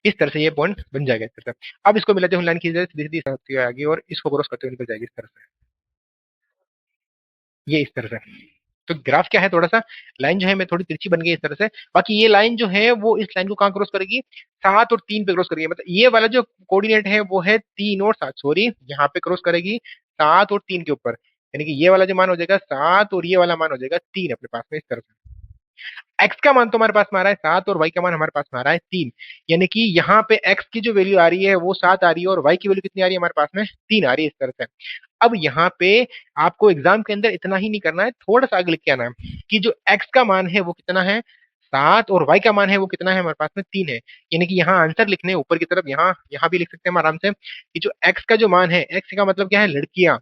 इस तरह से ये पॉइंट बन जाएगा इस तरह से। अब इसको मिलाते हुए लाइन खींच सीधी सीधी होती है आगे और इसको क्रॉस करते हुए निकल जाएगी इस तरह से, ये इस तरह से। तो ग्राफ क्या है, थोड़ा सा लाइन जो है मैं थोड़ी तिरछी बन गई इस तरह से। बाकी ये लाइन जो है वो इस लाइन को कहाँ क्रॉस करेगी, 7 और 3 पे क्रॉस करेगी, मतलब ये वाला जो कोऑर्डिनेट है वो है 3 और 7, सॉरी यहाँ पे क्रॉस करेगी 7 और 3 के ऊपर, यानी कि ये वाला जो मान हो जाएगा 7 और ये वाला मान हो जाएगा 3 अपने पास में इस तरह से। एक्स का मान तो हमारे पास में आ रहा है 7 और वाई का मान हमारे पास में आ रहा है 3, यानी कि यहाँ पे एक्स की जो वैल्यू आ रही है वो 7 आ रही है और वाई की वैल्यू कितनी आ रही है हमारे पास में 3 आ रही है इस तरह से। अब यहाँ पे आपको एग्जाम के अंदर इतना ही नहीं करना है, थोड़ा सा आगे लिख के आना है कि जो एक्स का मान है वो कितना है 7 और वाई का मान है वो कितना है हमारे पास में 3 है, यानी कि यहाँ आंसर लिखने ऊपर की तरफ, यहाँ यहाँ भी लिख सकते हैं हम आराम से कि जो एक्स का जो मान है, एक्स का मतलब क्या है लड़कियां,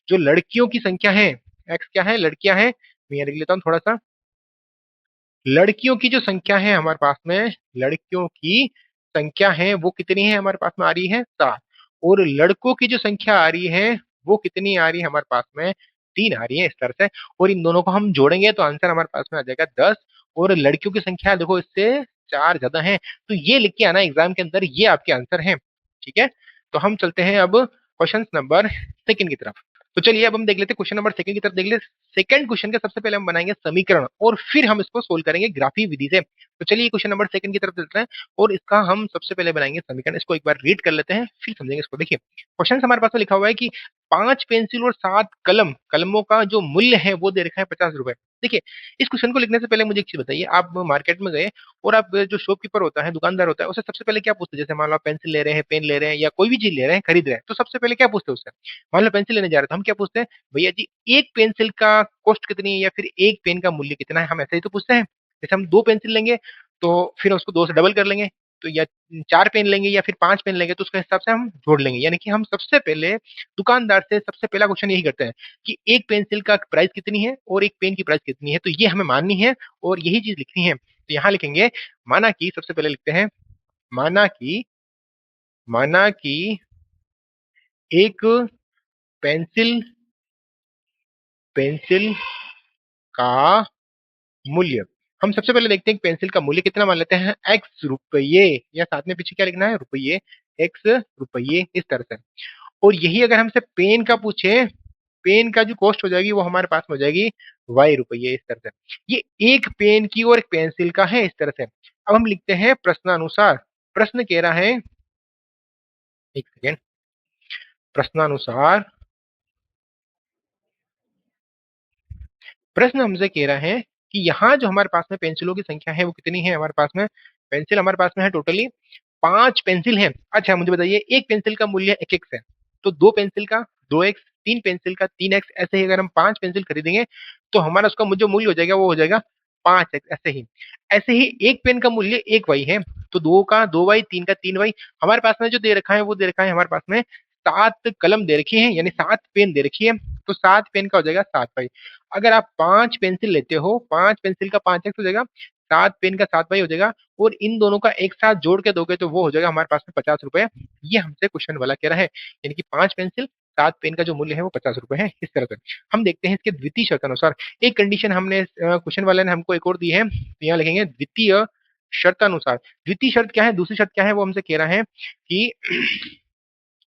जो लड़कियों की संख्या है, एक्स क्या है लड़कियां है, मैं यहाँ लिख लेता हूँ थोड़ा सा, लड़कियों की जो संख्या है हमारे पास में, लड़कियों की संख्या है वो कितनी है हमारे पास में आ रही है 7, और लड़कों की जो संख्या आ रही है वो कितनी आ रही है हमारे पास में 3 आ रही है इस तरह से, और इन दोनों को हम जोड़ेंगे तो आंसर हमारे पास में आ जाएगा 10। और लड़कियों की संख्या देखो इससे 4 ज्यादा है, तो ये लिख के आना एग्जाम के अंदर, ये आपके आंसर है। ठीक है, तो हम चलते हैं अब क्वेश्चन नंबर सेकंड की तरफ। तो चलिए अब हम देख लेते हैं क्वेश्चन नंबर सेकंड की तरफ देख ले। सेकंड क्वेश्चन के सबसे पहले हम बनाएंगे समीकरण और फिर हम इसको सोल्व करेंगे ग्राफी विधि से। तो चलिए क्वेश्चन नंबर सेकंड की तरफ चलते हैं और इसका हम सबसे पहले बनाएंगे समीकरण। इसको एक बार रीड कर लेते हैं फिर समझेंगे इसको। देखिए क्वेश्चन हमारे पास में लिखा हुआ है कि 5 पेंसिल और 7 कलमों का जो मूल्य है वो दे रखा है 50 रुपए। देखिए इस क्वेश्चन को लिखने से पहले मुझे एक चीज बताइए, आप मार्केट में गए और आप जो शॉपकीपर होता है, दुकानदार होता है, उससे सबसे पहले क्या पूछते हैं? जैसे मान लो आप पेंसिल ले रहे हैं, पेन ले रहे हैं या कोई भी चीज ले रहे हैं, खरीद रहे हैं, तो सबसे पहले क्या पूछते हैं उससे? मान लो पेंसिल लेने जा रहे हैं तो हम क्या पूछते हैं? भैया जी एक पेंसिल का कॉस्ट कितनी है या फिर एक पेन का मूल्य कितना है, हम ऐसे ही तो पूछते हैं। जैसे हम 2 पेंसिल लेंगे तो फिर उसको 2 से डबल कर लेंगे, तो या 4 पेन लेंगे या फिर 5 पेन लेंगे तो उसके हिसाब से हम जोड़ लेंगे। यानी कि हम सबसे पहले दुकानदार से सबसे पहला क्वेश्चन यही करते हैं कि एक पेंसिल का प्राइस कितनी है और एक पेन की प्राइस कितनी है, तो ये हमें माननी है और यही चीज लिखनी है। तो यहाँ लिखेंगे माना कि, सबसे पहले लिखते हैं माना कि एक पेंसिल पेंसिल का मूल्य, हम सबसे पहले देखते हैं कि पेंसिल का मूल्य कितना मान लेते हैं, एक्स रुपये, या साथ में पीछे क्या लिखना है, रुपये, एक्स रुपये इस तरह से। और यही अगर हमसे पेन का पूछे, पेन का जो कॉस्ट हो जाएगी वो हमारे पास में हो जाएगी वाई रुपये इस तरह से। ये एक पेन की और एक पेंसिल का है इस तरह से। अब हम लिखते हैं प्रश्नानुसार। प्रश्न कह रहा है, एक सेकेंड, प्रश्नानुसार, प्रश्न हमसे कह रहा है कि यहाँ जो हमारे पास में पेंसिलों की संख्या है वो कितनी है? हमारे पास में पेंसिल हमारे पास में है टोटली 5 पेंसिल है। अच्छा मुझे बताइए एक पेंसिल का मूल्य एक एक्स है, तो 2 पेंसिल का 2x, 3 पेंसिल का 3x, ऐसे ही अगर हम 5 पेंसिल खरीदेंगे तो हमारा उसका जो मूल्य हो जाएगा वो हो जाएगा 5x। ऐसे ही एक पेन का मूल्य 1y है, तो 2 का 2y, 3 का 3y। हमारे पास में जो दे रखा है वो दे रखा है हमारे पास में 7 कलम दे रखी है, यानी 7 पेन दे रखी है, तो 7 पेन का हो जाएगा 7y। अगर आप 5 पेंसिल लेते हो, 5 पेंसिल का 5x हो जाएगा, 7 पेन का 7y हो जाएगा, और इन दोनों का एक साथ जोड़ के दोगे तो वो हो जाएगा हमारे पास में 50 रुपए। ये हमसे क्वेश्चन वाला कह रहा है, यानी कि 5 पेंसिल 7 पेन का जो मूल्य है वो 50 रुपए है इस तरह से। हम देखते हैं इसके द्वितीय शर्त अनुसार। एक कंडीशन हमने क्वेश्चन वाले ने हमको एक और दी है, तो यहाँ लिखेंगे द्वितीय शर्तानुसार। द्वितीय शर्त क्या है, दूसरी शर्त क्या है, वो हमसे कह रहा है कि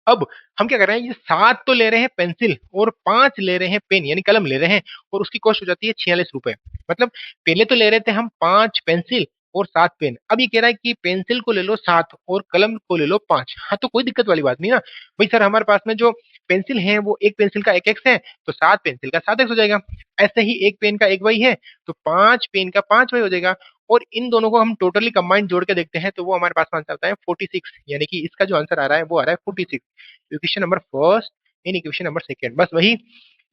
अब हम क्या कर रहे हैं, ये 7 तो ले रहे हैं पेंसिल और 5 ले रहे हैं पेन, यानी कलम ले रहे हैं, और उसकी कॉस्ट हो जाती है 46 रुपए। मतलब पहले तो ले रहे थे हम 5 पेंसिल और 7 पेन, अब ये कह रहा है कि पेंसिल को ले लो 7 और कलम को ले लो 5। हाँ तो कोई दिक्कत वाली बात नहीं ना भाई सर, हमारे पास में जो पेंसिल है वो एक पेंसिल का एक एक्स है, तो 7 पेंसिल का 7x हो जाएगा। ऐसे ही एक पेन का एक वाई है, तो 5 पेन का 5y हो जाएगा। और इन दोनों को हम टोटली कंबाइंड जोड़ के देखते हैं तो वो हमारे पास में आंसर आता है 46, यानी कि इसका जो आंसर आ रहा है वो आ रहा है 46। Equation number first in equation number second, बस वही,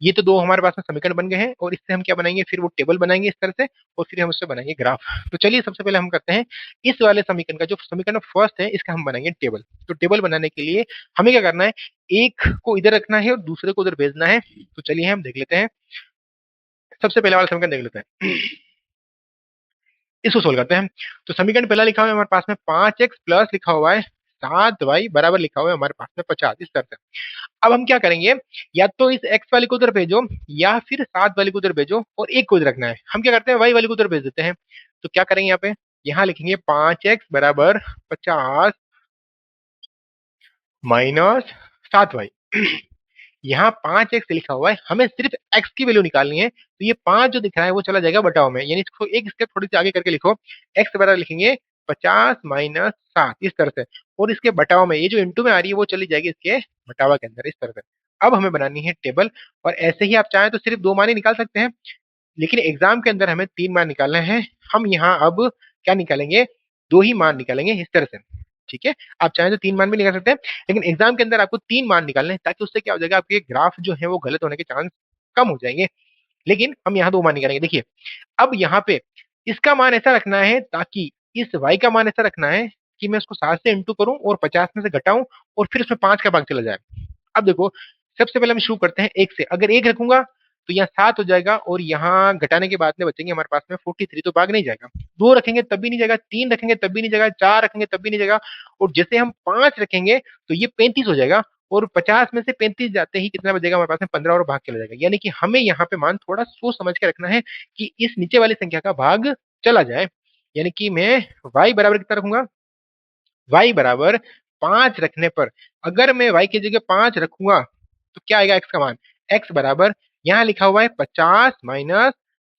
ये तो दो हमारे पास में समीकरण बन गए हैं, और इससे हम क्या बनाएंगे, फिर वो टेबल बनाएंगे इस तरह से, और फिर हम उससे बनाएंगे ग्राफ। तो चलिए सबसे पहले हम करते हैं इस वाले समीकरण का, जो समीकरण फर्स्ट है इसका हम बनाएंगे टेबल। तो टेबल बनाने के लिए हमें क्या करना है, एक को इधर रखना है और दूसरे को उधर भेजना है। तो चलिए हम देख लेते हैं, सबसे पहले वाला समीकरण देख लेते हैं, इसको सोल्व करते हैं। तो समीकरण पहला लिखा हुआ है हमारे पास में 5x प्लस लिखा हुआ है 7y बराबर लिखा हुआ है हमारे पास में 50 इस तरह से। अब हम क्या करेंगे, या तो इस x वाले को उधर भेजो या फिर 7 वाले को उधर भेजो और एक को इधर रखना है। हम क्या करते हैं, y वाले को उधर भेज देते हैं। तो क्या करेंगे यहाँ पे, यहाँ लिखेंगे 5x बराबर 50 माइनस 7y। यहाँ 5x लिखा हुआ है, हमें सिर्फ x की वैल्यू निकालनी है, तो ये 5 जो दिख रहा है वो चला जाएगा बटाव में, यानी इसको एक स्टेप थोड़ी सी आगे करके लिखो, x बराबर लिखेंगे 50 माइनस 7 इस तरह से, और इसके बटाव में ये जो इंटू में आ रही है वो चली जाएगी इसके बटावा के अंदर इस तरह से। अब हमें बनानी है टेबल, और ऐसे ही आप चाहें तो सिर्फ 2 मान ही निकाल सकते हैं, लेकिन एग्जाम के अंदर हमें 3 मान निकालना है। हम यहाँ अब क्या निकालेंगे, 2 ही मान निकालेंगे इस तरह से। ठीक है, आप चाहें तो 3 मान भी निकाल सकते हैं, लेकिन एग्जाम के अंदर आपको 3 मान निकालने हैं, ताकि उससे क्या हो जाएगा, आपके ग्राफ जो है वो गलत होने के चांस कम हो जाएंगे। लेकिन हम यहाँ 2 मान निकालेंगे। देखिए अब यहाँ पे इसका मान ऐसा रखना है, ताकि इस y का मान ऐसा रखना है कि मैं उसको 7 से इंटू करूं और 50 में से घटाऊं और फिर उसमें 5 का भाग चला जाए। अब देखो सबसे पहले हम शुरू करते हैं 1 से, अगर 1 रखूंगा तो यहाँ 7 हो जाएगा, और यहाँ घटाने के बाद में बचेंगे हमारे पास में 43, तो भाग नहीं जाएगा। 2 रखेंगे तब भी नहीं जाएगा, 3 रखेंगे तब भी नहीं जाएगा, 4 रखेंगे तब भी नहीं जाएगा, और जैसे हम 5 रखेंगे तो ये 35 हो जाएगा, और 50 में से 35 जाते ही कितना बचेगा हमारे पास में 15 और भाग चला जाएगा। यानी कि हमें यहाँ पे मान थोड़ा सोच समझ के रखना है कि इस नीचे वाली संख्या का भाग चला जाए। यानी कि मैं y बराबर कितना रखूंगा, y बराबर 5 रखने पर अगर मैं y की जगह 5 रखूंगा तो क्या आएगा x का मान, x बराबर यहाँ लिखा हुआ है 50 माइनस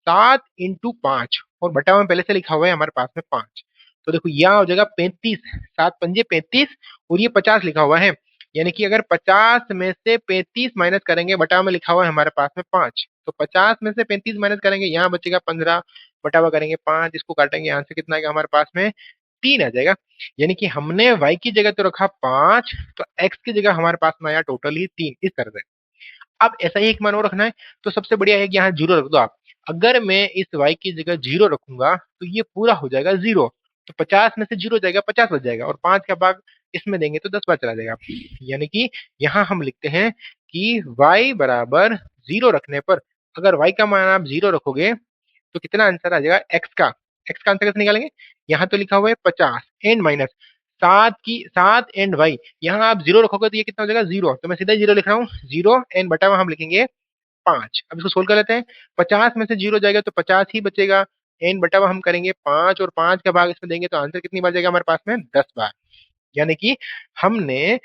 7 इंटू 5 और बटा हुआ में पहले से लिखा हुआ है हमारे पास में 5। तो देखो यहाँ हो जाएगा 35, 7 पंजे 35 और ये 50 लिखा हुआ है। यानी कि अगर 50 में से 35 माइनस करेंगे, बटा में लिखा हुआ है हमारे पास में 5, तो 50 में से 35 माइनस करेंगे यहाँ बचेगा 15, बटा हुआ करेंगे 5, इसको काटेंगे यहाँ से कितना आएगा हमारे पास में 3 आ जाएगा। यानी कि हमने y की जगह तो रखा 5, तो x की जगह हमारे पास में आया टोटल ही 3, इस तरह से। अब ऐसा ही एक मान और रखना है तो सबसे बढ़िया है कि यहाँ जीरो रख दो आप। अगर मैं इस y की जगह जीरो रखूंगा तो ये पूरा हो जाएगा जीरो, तो 50 में से जीरो जाएगा 50 बच जाएगा और 5 का भाग इसमें देंगे तो 10 बार चला जाएगा। यानी कि यहाँ हम लिखते हैं कि y बराबर जीरो रखने पर अगर y का मान आप जीरो रखोगे तो कितना आंसर आ जाएगा x का आंसर कैसे निकालेंगे, यहाँ तो लिखा हुआ है 50 एंड माइनस 7 एंड वाई, यहाँ आप जीरो रखोगे तो ये कितना हो जाएगा जीरो, तो मैं सीधा जीरो लिख रहा हूँ, जीरो एंड बटा में हम लिखेंगे 5। अब इसको सोल्व कर लेते हैं, 50 में से जीरो जाएगा तो 50 ही बचेगा, एन बटा में हम करेंगे 5 और 5 का भाग इसमें देंगे तो आंसर कितनी बार जाएगा हमारे पास में 10 बार। यानी कि हमने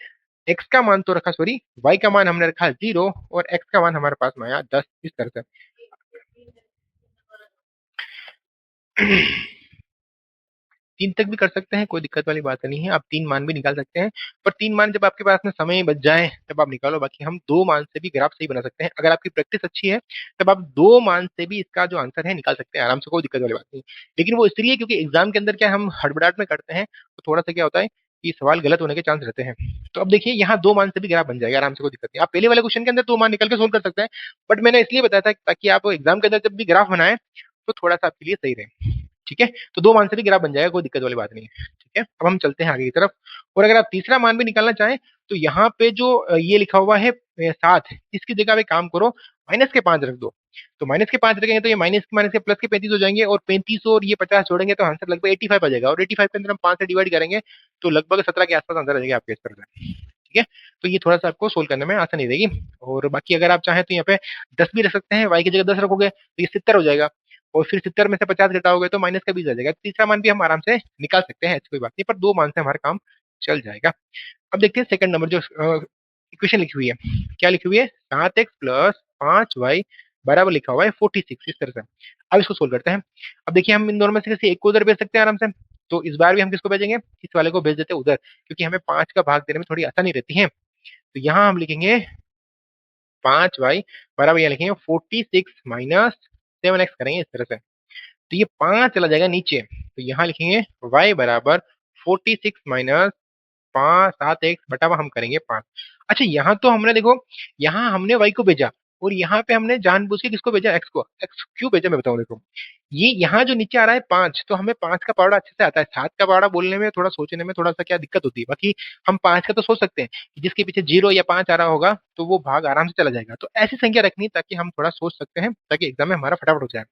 x का मान तो रखा, सॉरी y का मान हमने रखा जीरो और x का मान हमारे पास में आया 10, इस तरह से। 3 तक भी कर सकते हैं, कोई दिक्कत वाली बात नहीं है, आप 3 मान भी निकाल सकते हैं। पर 3 मान जब आपके पास में समय बच जाए तब आप निकालो, बाकी हम 2 मान से भी ग्राफ सही बना सकते हैं। अगर आपकी प्रैक्टिस अच्छी है तब आप 2 मान से भी इसका जो आंसर है निकाल सकते हैं आराम से, कोई दिक्कत वाली बात नहीं। लेकिन वो इसलिए क्योंकि एग्जाम के अंदर क्या हम हड़बड़ाहट में करते हैं तो थोड़ा सा क्या होता है कि सवाल गलत होने के चांस रहते हैं। तो अब देखिए यहाँ 2 मान से भी ग्राफ बन जाएगा आराम से, कोई दिक्कत नहीं। आप पहले वाले क्वेश्चन के अंदर 2 मान निकल के सोल्व कर सकते हैं, बट मैंने इसलिए बताया था ताकि आप एग्जाम के अंदर जब भी ग्राफ बनाए तो थोड़ा सा आपके लिए सही रहे। ठीक है, तो 2 मान से भी ग्राफ बन जाएगा, कोई दिक्कत वाली बात नहीं है। ठीक है, अब हम चलते हैं आगे की तरफ। और अगर आप तीसरा मान भी निकालना चाहें तो यहाँ पे जो ये लिखा हुआ है 7, इसकी जगह आप एक काम करो, माइनस के 5 रख दो। तो माइनस के 5 रखेंगे तो ये माइनस के प्लस के 35 हो जाएंगे और 35 और ये 50 जोड़ेंगे तो आंसर लगभग 85 आ जाएगा और 85 के अंदर हम 5 से डिवाइड करेंगे तो लगभग 17 के आसपास आंसर आ जाएगा आपके इस तरह से। ठीक है, तो ये थोड़ा सा आपको सोल्व करने में आसानी रहेगी। और बाकी अगर आप चाहें तो यहाँ पे 10 भी रख सकते हैं, y की जगह 10 रखोगे तो ये 70 हो जाएगा और फिर 70 में से 50 घटाओगे तो माइनस का 20 आ जाएगा। तीसरा मान भी हम आराम से निकाल सकते हैं, ऐसी कोई बात नहीं, पर 2 मान से हमारा काम चल जाएगा। अब देखते हैं सेकंड नंबर जो इक्वेशन लिखी हुई है, क्या लिखी हुई है, 7x प्लस 5y बराबर लिखा हुआ है 46, इस तरह से। अब इसको सोल्व करते हैं। अब देखिए हम इन दोनों में से किसी एक को उधर भेज सकते हैं आराम से, तो इस बार भी हम किसको भेजेंगे, इस वाले को भेज देते हैं उधर, क्योंकि हमें 5 का भाग देने में थोड़ी आसानी रहती है। तो यहाँ हम लिखेंगे 5y बराबर यहाँ लिखेंगे 46 माइनस 7x करेंगे इस तरह से। तो ये 5 चला जाएगा नीचे, तो यहाँ लिखेंगे y बराबर 46 माइनस 7x बटा हुआ हम करेंगे 5। अच्छा यहाँ तो हमने देखो, यहाँ हमने y को भेजा और यहाँ पे हमने जानबूझ के किसको भेजा, x को। x क्यों भेजा मैं बताऊं, देखो ये यहाँ जो नीचे आ रहा है 5, तो हमें 5 का पावड़ा अच्छे से आता है, 7 का पावड़ा बोलने में थोड़ा सोचने में थोड़ा सा क्या दिक्कत होती है। बाकी हम 5 का तो सोच सकते हैं कि जिसके पीछे 0 या 5 आ रहा होगा तो वो भाग आराम से चला जाएगा। तो ऐसी संख्या रखनी ताकि हम थोड़ा सोच सकते हैं, ताकि एग्जाम में हमारा फटाफट हो जाए।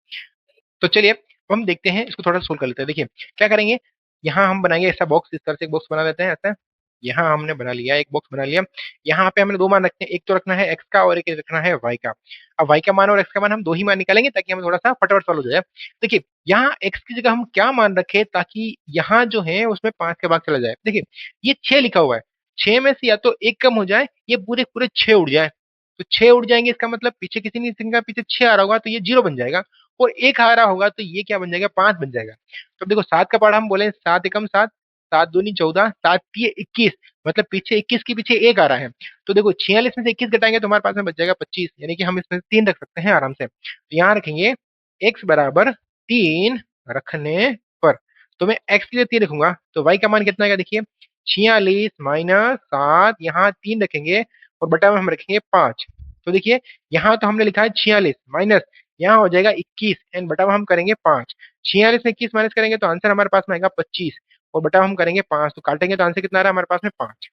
तो चलिए अब हम देखते हैं, इसको थोड़ा सोल्व कर लेते हैं। देखिए क्या करेंगे, यहाँ हम बनाएंगे ऐसा बॉक्स, इस तरह से एक बॉक्स बना लेते हैं ऐसा। यहाँ हमने बना लिया, एक बॉक्स बना लिया। यहाँ पे हमने 2 मान रखते हैं, एक तो रखना है x का और एक रखना है y का। अब y का मान और x का मान हम 2 ही मान निकालेंगे ताकि हमें थोड़ा सा फटाफट सॉल्व हो जाए। देखिए यहाँ x की जगह हम क्या मान रखे ताकि यहाँ जो है उसमें 5 का भाग चला जाए। देखिए ये 6 लिखा हुआ है, 6 में से या तो एक कम हो जाए, ये पूरे पूरे 6 उड़ जाए। तो 6 उड़ जाएंगे, इसका मतलब पीछे किसी नहीं संख्या पीछे 6 आ रहा होगा तो ये 0 बन जाएगा, और एक आ रहा होगा तो ये क्या बन जाएगा, 5 बन जाएगा। तो अब देखो 7 का पहाड़ा हम बोले 7 एकम 7, 7 दूनी 14, 7 तिये 21, मतलब पीछे 21 के पीछे एक आ रहा है। तो देखो 46 में से 21 घटाएंगे तो हमारे पास में बच जाएगा 25, यानी कि हम इसमें 3 रख सकते हैं आराम से। तो यहाँ रखेंगे x बराबर 3 रखने पर, तो मैं x के लिए 3 रखूंगा तो y का मान कितना आएगा, देखिए 46 माइनस 7, यहाँ 3 रखेंगे और बटा में हम रखेंगे 5। तो देखिए यहाँ तो हमने लिखा है 46 माइनस, यहाँ हो जाएगा 21 एंड बटा में हम करेंगे 5। 46 में 21 माइनस करेंगे तो आंसर हमारे पास में आएगा 25 और बटा में हम करेंगे 5, तो काटेंगे तो आंसर कितना आ रहा है हमारे पास में 5।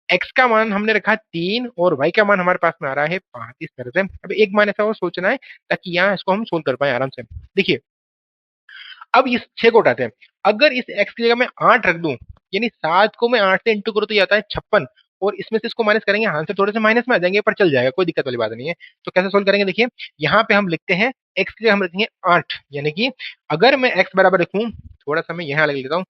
x का मान हमने रखा है 3 और y का मान हमारे पास में आ रहा है 5, इस तरह से। अब एक मान ऐसा और सोचना है ताकि यहाँ इसको हम सोल्व कर पाए आराम से। देखिए अब इस 6 को उठाते हैं, अगर इस x की जगह मैं 8 रख दूं, यानी 7 को मैं 8 से इंटू करूं तो ये आता है 56 और इसमें से इसको माइनस करेंगे, आंसर थोड़े से माइनस में आ जाएंगे पर चल जाएगा, कोई दिक्कत वाली बात नहीं है। तो कैसे सोल्व करेंगे, देखिए यहाँ पे हम लिखते हैं x के लिए हम रखेंगे 8, यानी कि अगर मैं x बराबर रखूं, थोड़ा सा मैं यहाँ लिख लेता हूँ,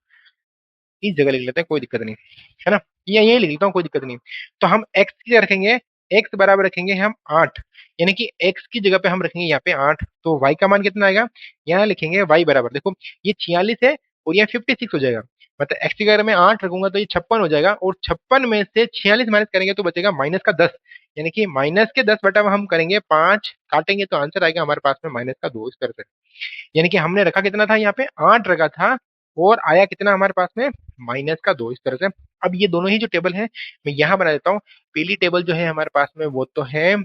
इस जगह लिख लेते हैं, कोई दिक्कत नहीं है ना, या यही लिख लेता हूँ, कोई दिक्कत नहीं। तो हम x की जगह रखेंगे, x बराबर रखेंगे हम 8, यानी कि x की जगह पे हम रखेंगे यहाँ पे 8, तो y का मान कितना आएगा, यहाँ लिखेंगे y बराबर, देखो ये 46 है और ये 56 हो जाएगा, मतलब x की जगह मैं 8 रखूंगा तो ये 56 हो जाएगा, और 56 में से 46 माइनस करेंगे तो बचेगा माइनस का 10, यानी कि माइनस के 10 बटा हम करेंगे 5, काटेंगे तो आंसर आएगा हमारे पास में माइनस का 2, इस तरह से। यानी कि हमने रखा कितना था यहाँ पे 8 रखा था, और आया कितना हमारे पास में माइनस का 2, इस तरह से। अब ये दोनों ही जो टेबल है मैं यहाँ बना देता हूँ। पहली टेबल जो है हमारे पास में वो तो है,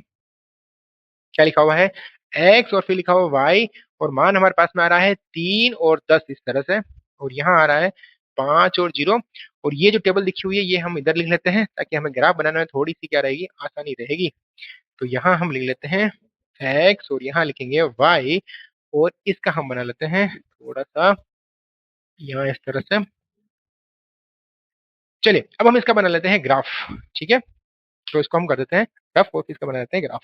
क्या लिखा हुआ है x, और फिर लिखा हुआ y, और मान हमारे पास में आ रहा है 3 और 10, इस तरह से, और यहाँ आ रहा है 5 और 0। और ये जो टेबल लिखी हुई है ये हम इधर लिख लेते हैं, ताकि हमें ग्राफ बनाने में थोड़ी सी क्या रहेगी, आसानी रहेगी। तो यहाँ हम लिख लेते हैं x, और यहाँ लिखेंगे y, और इसका हम बना लेते हैं थोड़ा सा यहाँ इस तरह से। चलिए अब हम इसका बना लेते हैं ग्राफ, ठीक है। तो इसको हम कर देते हैं ग्राफ, और इसका बना लेते हैं ग्राफ।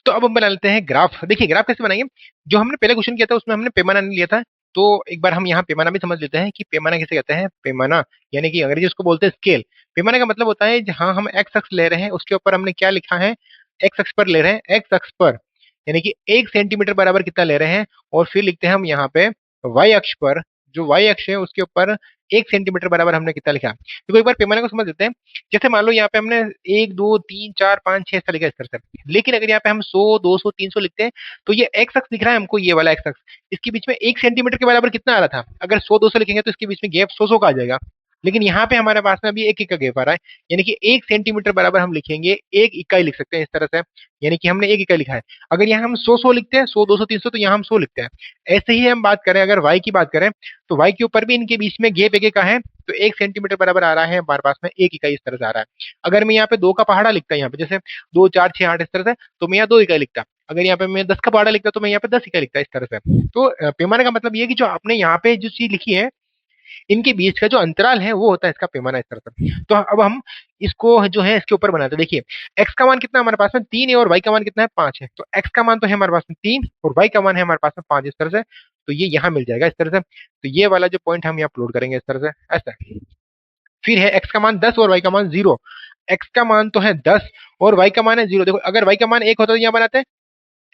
तो अब हम बना लेते हैं ग्राफ। देखिए ग्राफ कैसे बनाएंगे, जो हमने पहले क्वेश्चन किया था उसमें हमने पैमाना नहीं लिया था, तो एक बार हम यहाँ पैमाना भी समझ लेते हैं कि पैमाना किसे कहते हैं। पैमाना यानी कि अंग्रेजी उसको बोलते हैं स्केल। पैमाना का मतलब होता है जहां हम एक्स अक्ष ले रहे हैं उसके ऊपर हमने क्या लिखा है, एक्स अक्ष पर ले रहे हैं, एक्स अक्ष पर यानी कि 1 सेंटीमीटर बराबर कितना ले रहे हैं, और फिर लिखते हैं हम यहाँ पे वाई अक्ष पर, जो वाई अक्ष है उसके ऊपर 1 सेंटीमीटर बराबर हमने कितना लिखा। तो एक बार पैमाने को समझ लेते हैं। जैसे मान लो यहाँ पे हमने 1 2 3 4 5 6 ऐसा लिखा इस तरह से, लेकिन अगर यहाँ पे हम 100 200 300 लिखते हैं तो ये एक्स अक्ष दिख रहा है हमको, ये वाला एक्स अक्ष, इसके बीच में 1 सेंटीमीटर के बराबर कितना आ रहा था, अगर 100 200 लिखेंगे तो इसके बीच में गैप 100 का आ जाएगा। लेकिन यहाँ पे हमारे पास में अभी 1 का गैप आ रहा है, यानी कि 1 सेंटीमीटर बराबर हम लिखेंगे 1 इकाई लिख सकते हैं इस तरह से, यानी कि हमने 1 इकाई लिखा है। अगर यहाँ हम 100 100 लिखते हैं, 100 200 300, तो यहाँ हम 100 लिखते हैं। ऐसे ही हम बात करें अगर y की बात करें, तो y के ऊपर भी इनके बीच में गैप 1 का है, तो 1 सेंटीमीटर बराबर आ रहा है हमारे पास में 1 इकाई, इस तरह से आ रहा है। अगर मैं यहाँ पे 2 का पहाड़ा लिखता यहाँ पे, जैसे 2 4 6 8 इस तरह से, तो मैं यहाँ 2 इकाई लिखता। अगर यहाँ पे मैं 10 का पहाड़ा लिखता तो मैं यहाँ पे 10 इकाई लिखता, इस तरह से। तो पैमाने का मतलब ये है कि जो आपने यहाँ पे जो चीज लिखी है इनके बीच का जो अंतराल है वो होता है इसका पैमाना, इस तरह से। तो अब हम इसको जो है इसके ऊपर बनाते हैं। देखिए x का मान कितना हमारे पास में 3 है, और y का मान कितना है 5 है। तो x का मान तो है हमारे पास में 3, और y का मान है हमारे पास में 5, इस तरह से। तो ये यहाँ मिल जाएगा इस तरह से। तो ये वाला जो पॉइंट हम यहाँ अपलोड करेंगे इस तरह से, ऐसा। फिर है x का मान 10 और y का मान 0। x का मान तो है 10 और y का मान है 0। देखो अगर y का मान 1 होता तो यहाँ बनाते हैं,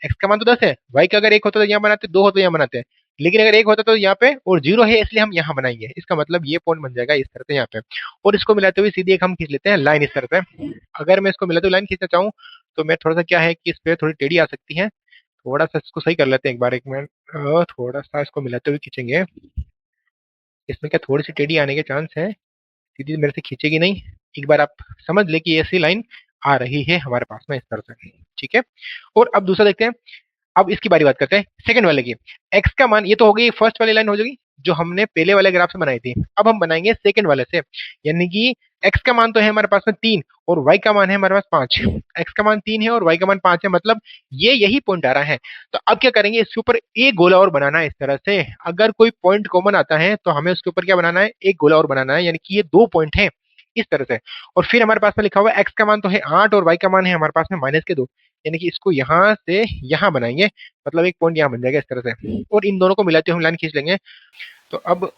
x का मान तो 10 है, y का अगर 1 होता तो यहाँ बनाते, 2 होता तो यहाँ बनाते हैं, लेकिन अगर 1 होता तो यहाँ पे, और 0 है इसलिए हम यहाँ बनाएंगे। इसका मतलब ये पॉइंट बन जाएगा इस तरह से यहाँ पे, और इसको मिलाते हुए सीधी एक हम खींच लेते हैं लाइन इस तरह से। अगर मैं इसको मिलाते हुए लाइन खींचना चाहूँ तो मैं थोड़ा सा क्या है कि इस पे थोड़ी टेढ़ी आ सकती है, थोड़ा सा इसको सही कर लेते हैं एक बार, 1 मिनट। थोड़ा सा इसको मिलाते हुए खींचेंगे, इसमें क्या थोड़ी सी टेढ़ी आने के चांस है, सीधी मेरे से खींचेगी नहीं। एक बार आप समझ ले कि ऐसी लाइन आ रही है हमारे पास में इस तरह से, ठीक है। और अब दूसरा देखते हैं। अब इसकी बारी बात करते हैं सेकंड वाले की। x का मान, ये तो हो गई फर्स्ट वाली लाइन हो जाएगी जो हमने पहले वाले ग्राफ से बनाई थी। अब हम बनाएंगे सेकंड वाले से, यानी कि x का मान तो है हमारे पास में 3 और y का मान है हमारे पास 5। x का मान 3 है और y का मान 5 है, मतलब ये यही पॉइंट आ रहा है। तो अब क्या करेंगे, इसके ऊपर एक गोला और बनाना है इस तरह से। अगर कोई पॉइंट कॉमन आता है तो हमें उसके ऊपर क्या बनाना है, एक गोला और बनाना है, यानी कि ये 2 पॉइंट है इस तरह से। और फिर हमारे पास में लिखा हुआ है x का मान तो है 8 और y का मान है हमारे पास में -2, यानी कि इसको यहाँ से यहाँ बनाएंगे, मतलब एक पॉइंट यहाँ बन जाएगा इस तरह से, और इन दोनों को मिलाते हुए लाइन खींच लेंगे। तो अब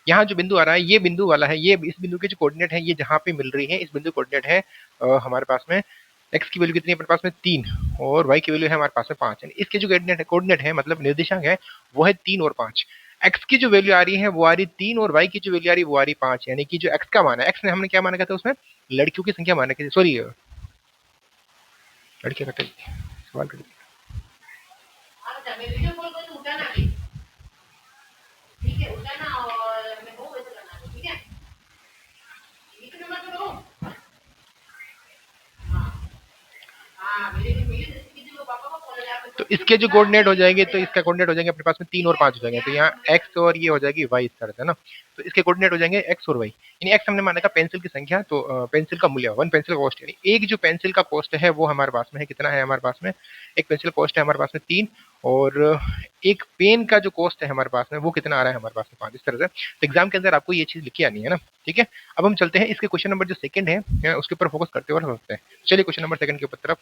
यहाँ जो बिंदु आ रहा है ये बिंदु वाला है, ये इस बिंदु के जो कोऑर्डिनेट है ये जहाँ पे मिल रही है इस बिंदु कोऑर्डिनेट है हमारे पास में x की वैल्यू कितनी है हमारे पास में 3, और y की वैल्यू है हमारे पास में 5, यानी इसके जो कोऑर्डिनेट है मतलब निर्देशांक है वो है 3 और 5। x की जो वैल्यू आ रही है वो आ रही 3 और y की जो वैल्यू आ रही है वो आ रही 5, यानी कि जो x का मान है, x ने हमने क्या माना था उसमें, लड़कियों की संख्या माना थी, सॉरी लड़कियां कटे सवाल कर, तो इसके जो कोऑर्डिनेट हो जाएंगे, तो इसका कोऑर्डिनेट हो जाएंगे अपने पास में 3 और 5 हो जाएंगे, तो यहाँ x और ये हो जाएगी y इस तरह से ना। तो इसके कोऑर्डिनेट हो जाएंगे x और y, यानी x हमने माना था पेंसिल की संख्या, तो पेंसिल का मूल्य 1 पेंसिल कॉस्ट, यानी एक जो पेंसिल का कॉस्ट है वो हमारे पास में है, कितना है हमारे पास में, एक पेंसिल कॉस्ट है हमारे पास में 3, और एक पेन का जो कॉस्ट है हमारे पास में वो कितना आ रहा है हमारे पास में 5, इस तरह से। तो एग्जाम के अंदर आपको ये चीज लिख के आनी है ना, ठीक है। अब हम चलते हैं इसके क्वेश्चन नंबर जो सेकंड है उसके ऊपर फोकस करते हुए समझते हैं। चलिए क्वेश्चन नंबर सेकंड के ऊपर तरफ